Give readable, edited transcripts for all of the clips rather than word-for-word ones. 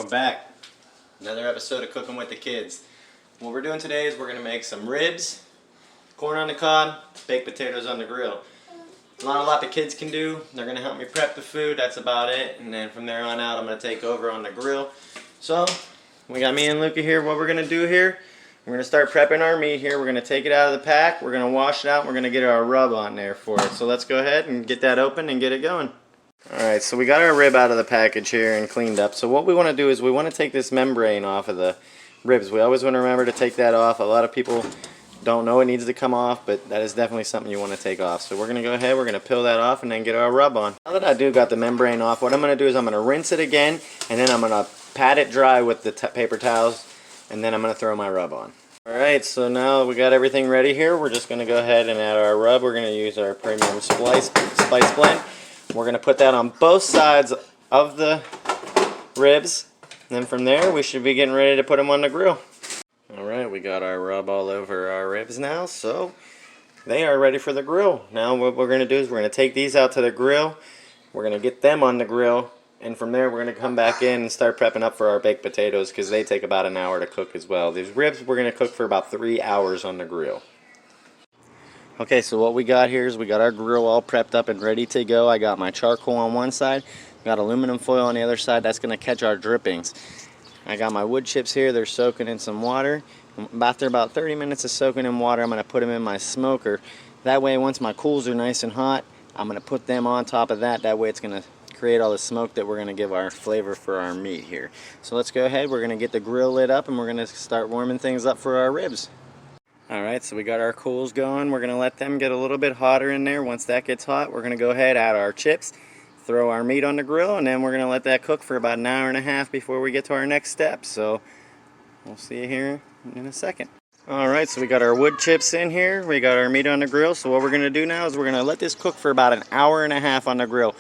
Welcome back. Another episode of Cooking with the Kids. What we're doing today is we're going to make some ribs, corn on the cob, baked potatoes on the grill. Not a lot the kids can do. They're going to help me prep the food. That's about it. And then from there on out, I'm going to take over on the grill. So, we got me and Luca here. What we're going to do here, we're going to start prepping our meat here. We're going to take it out of the pack. We're going to wash it out. And we're going to get our rub on there for it. So let's go ahead and get that open and get it going. Alright, so we got our rib out of the package here and cleaned up. So what we want to do is we want to take this membrane off of the ribs. We always want to remember to take that off. A lot of people don't know it needs to come off, but that is definitely something you want to take off. So we're going to go ahead, we're going to peel that off and then get our rub on. Now that I got the membrane off, what I'm going to do is I'm going to rinse it again and then I'm going to pat it dry with the paper towels and then I'm going to throw my rub on. Alright, so now we got everything ready here. We're just going to go ahead and add our rub. We're going to use our premium spice blend. We're going to put that on both sides of the ribs. And then from there, we should be getting ready to put them on the grill. Alright, we got our rub all over our ribs now, so they are ready for the grill. Now what we're going to do is we're going to take these out to the grill. We're going to get them on the grill. And from there, we're going to come back in and start prepping up for our baked potatoes because they take about an hour to cook as well. These ribs, we're going to cook for about 3 hours on the grill. Okay, so what we got here is we got our grill all prepped up and ready to go. I got my charcoal on one side, got aluminum foil on the other side. That's going to catch our drippings. I got my wood chips here. They're soaking in some water. After about 30 minutes of soaking in water, I'm going to put them in my smoker. That way, once my coals are nice and hot, I'm going to put them on top of that. That way, it's going to create all the smoke that we're going to give our flavor for our meat here. So let's go ahead. We're going to get the grill lit up and we're going to start warming things up for our ribs. Alright, so we got our coals going. We're going to let them get a little bit hotter in there. Once that gets hot, we're going to go ahead, add our chips, throw our meat on the grill, and then we're going to let that cook for about an hour and a half before we get to our next step. So we'll see you here in a second. Alright, so we got our wood chips in here. We got our meat on the grill. So what we're going to do now is we're going to let this cook for about an hour and a half on the grill.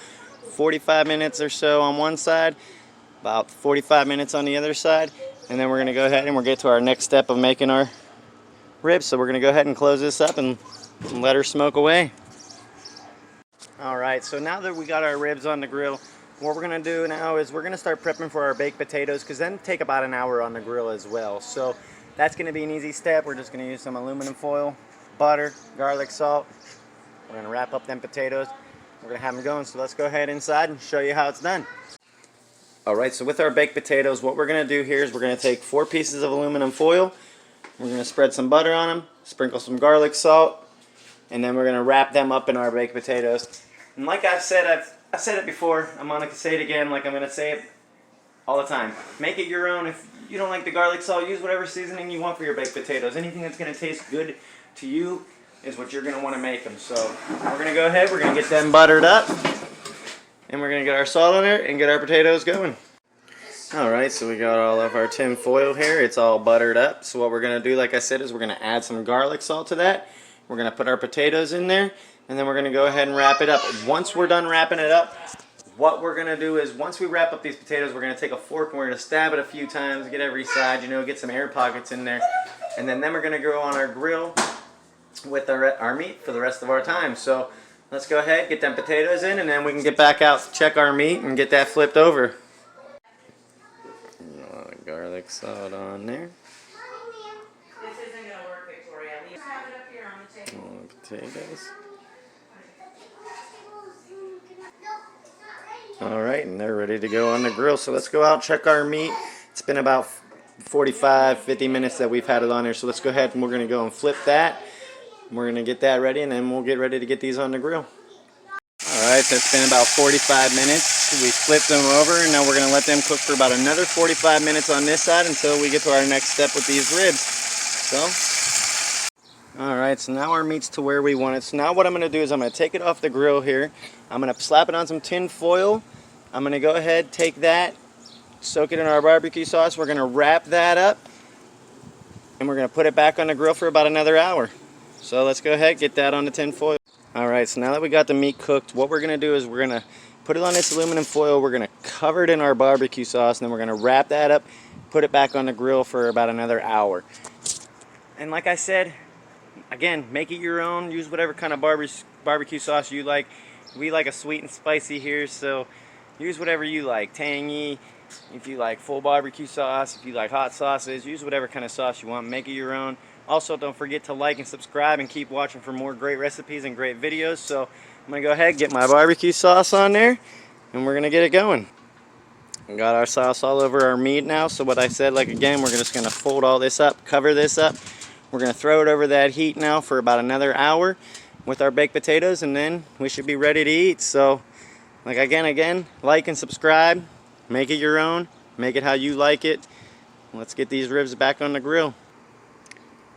45 minutes or so on one side, about 45 minutes on the other side, and then we're going to go ahead and we'll get to our next step of making our ribs. So we're going to go ahead and close this up and let her smoke away. Alright, so now that we got our ribs on the grill, what we're going to do now is we're going to start prepping for our baked potatoes because then take about an hour on the grill as well. So that's going to be an easy step. We're just going to use some aluminum foil, butter, garlic salt. We're going to wrap up them potatoes. We're going to have them going. So let's go ahead inside and show you how it's done. Alright, so with our baked potatoes, what we're going to do here is we're going to take 4 pieces of aluminum foil. We're going to spread some butter on them, sprinkle some garlic salt, and then we're going to wrap them up in our baked potatoes. And like I've said it before, I'm going to say it again, like I'm going to say it all the time. Make it your own. If you don't like the garlic salt, use whatever seasoning you want for your baked potatoes. Anything that's going to taste good to you is what you're going to want to make them. So we're going to go ahead, we're going to get them buttered up, and we're going to get our salt on there and get our potatoes going. Alright, so we got all of our tin foil here. It's all buttered up. So what we're going to do, like I said, is we're going to add some garlic salt to that. We're going to put our potatoes in there. And then we're going to go ahead and wrap it up. Once we're done wrapping it up, what we're going to do is once we wrap up these potatoes, we're going to take a fork and we're going to stab it a few times, get every side, you know, get some air pockets in there. And then we're going to go on our grill with our meat for the rest of our time. So let's go ahead, get them potatoes in, and then we can get back out, check our meat, and get that flipped over. Garlic salt on there. This isn't going to work, Victoria. Leave have it up here on the table. Potatoes. Alright, and they're ready to go on the grill. So let's go out and check our meat. It's been about 45-50 minutes that we've had it on there. So let's go ahead and we're going to go and flip that. We're going to get that ready and then we'll get ready to get these on the grill. Alright, so it's been about 45 minutes. We flipped them over and now we're going to let them cook for about another 45 minutes on this side until we get to our next step with these ribs. So, alright, so now our meat's to where we want it. So now what I'm going to do is I'm going to take it off the grill here. I'm going to slap it on some tin foil. I'm going to go ahead, take that, soak it in our barbecue sauce. We're going to wrap that up and we're going to put it back on the grill for about another hour. So let's go ahead, get that on the tin foil. Alright, so now that we got the meat cooked, what we're going to do is we're going to put it on this aluminum foil, we're going to cover it in our barbecue sauce, and then we're going to wrap that up, put it back on the grill for about another hour. And like I said, again, make it your own, use whatever kind of barbecue sauce you like. We like a sweet and spicy here, so use whatever you like, tangy, If you like full barbecue sauce, if you like hot sauces, use whatever kind of sauce you want. Make it your own. Also, don't forget to like and subscribe and keep watching for more great recipes and great videos. So I'm going to go ahead and get my barbecue sauce on there, and we're going to get it going. We got our sauce all over our meat now. So what I said, like again, we're just going to fold all this up, cover this up. We're going to throw it over that heat now for about another hour with our baked potatoes, and then we should be ready to eat. So like again, like and subscribe. Make it your own. Make it how you like it. Let's get these ribs back on the grill.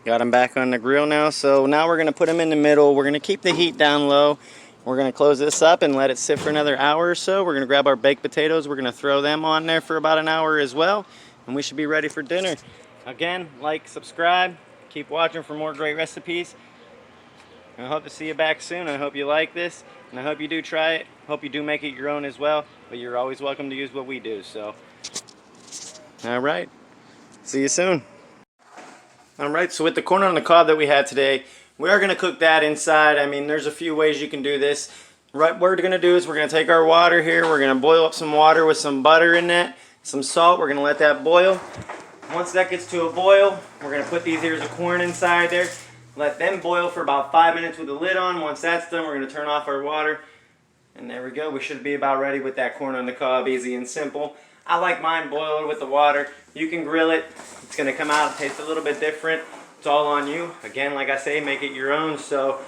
Got them back on the grill now. So now we're going to put them in the middle. We're going to keep the heat down low. We're going to close this up and let it sit for another hour or so. We're going to grab our baked potatoes. We're going to throw them on there for about an hour as well. And we should be ready for dinner. Again, like, subscribe. Keep watching for more great recipes. I hope to see you back soon. I hope you like this. And I hope you do try it. Hope you do make it your own as well. But you're always welcome to use what we do. So, alright. See you soon. Alright, so with the corn on the cob that we had today, we are going to cook that inside. I mean, there's a few ways you can do this. Right, what we're going to do is we're going to take our water here. We're going to boil up some water with some butter in that. Some salt. We're going to let that boil. Once that gets to a boil, we're going to put these ears of corn inside there. Let them boil for about 5 minutes with the lid on. Once that's done, we're going to turn off our water. And there we go. We should be about ready with that corn on the cob. Easy and simple. I like mine boiled with the water. You can grill it. It's going to come out and taste a little bit different. It's all on you. Again, like I say, make it your own. So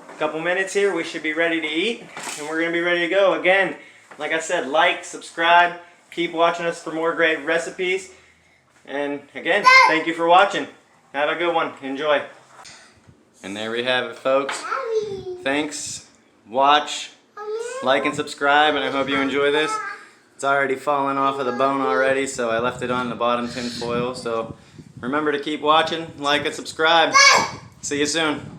a couple minutes here, we should be ready to eat. And we're going to be ready to go. Again, like I said, like, subscribe. Keep watching us for more great recipes. And again, thank you for watching. Have a good one. Enjoy. And there we have it, folks. Thanks. Watch, like, and subscribe, and I hope you enjoy this. It's already fallen off of the bone already, so I left it on the bottom tin foil. So remember to keep watching, like, and subscribe. See you soon.